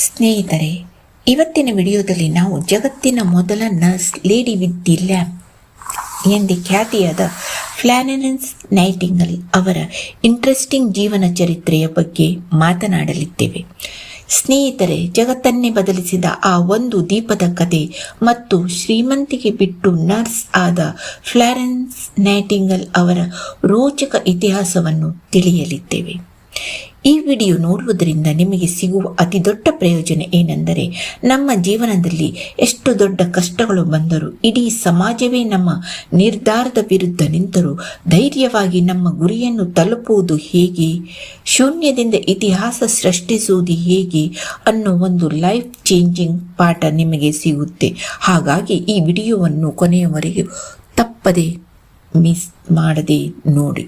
ಸ್ನೇಹಿತರೆ, ಇವತ್ತಿನ ವಿಡಿಯೋದಲ್ಲಿ ನಾವು ಜಗತ್ತಿನ ಮೊದಲ nurse lady with the lamp ಎಂದೇ ಖ್ಯಾತಿಯಾದ ಫ್ಲಾರೆನ್ಸ್ ನೈಟಿಂಗೇಲ್ ಅವರ ಇಂಟ್ರೆಸ್ಟಿಂಗ್ ಜೀವನ ಚರಿತ್ರೆಯ ಬಗ್ಗೆ ಮಾತನಾಡಲಿದ್ದೇವೆ. ಸ್ನೇಹಿತರೆ, ಜಗತ್ತನ್ನೇ ಬದಲಿಸಿದ ಆ ಒಂದು ದೀಪದ ಕಥೆ ಮತ್ತು ಶ್ರೀಮಂತಿಗೆ ಬಿಟ್ಟು ನರ್ಸ್ ಆದ ಫ್ಲಾರೆನ್ಸ್ ನೈಟಿಂಗೇಲ್ ಅವರ ರೋಚಕ ಇತಿಹಾಸವನ್ನು ತಿಳಿಯಲಿದ್ದೇವೆ. ಈ ವಿಡಿಯೋ ನೋಡುವುದರಿಂದ ನಿಮಗೆ ಸಿಗುವ ಅತಿ ದೊಡ್ಡ ಪ್ರಯೋಜನ ಏನೆಂದರೆ, ನಮ್ಮ ಜೀವನದಲ್ಲಿ ಎಷ್ಟು ದೊಡ್ಡ ಕಷ್ಟಗಳು ಬಂದರೂ, ಇಡೀ ಸಮಾಜವೇ ನಮ್ಮ ನಿರ್ಧಾರದ ವಿರುದ್ಧ ನಿಂತರೂ ಧೈರ್ಯವಾಗಿ ನಮ್ಮ ಗುರಿಯನ್ನು ತಲುಪುವುದು ಹೇಗೆ, ಶೂನ್ಯದಿಂದ ಇತಿಹಾಸ ಸೃಷ್ಟಿಸುವುದು ಹೇಗೆ ಅನ್ನೋ ಒಂದು ಲೈಫ್ ಚೇಂಜಿಂಗ್ ಪಾಠ ನಿಮಗೆ ಸಿಗುತ್ತೆ. ಹಾಗಾಗಿ ಈ ವಿಡಿಯೋವನ್ನು ಕೊನೆಯವರೆಗೂ ತಪ್ಪದೆ ಮಿಸ್ ಮಾಡದೆ ನೋಡಿ.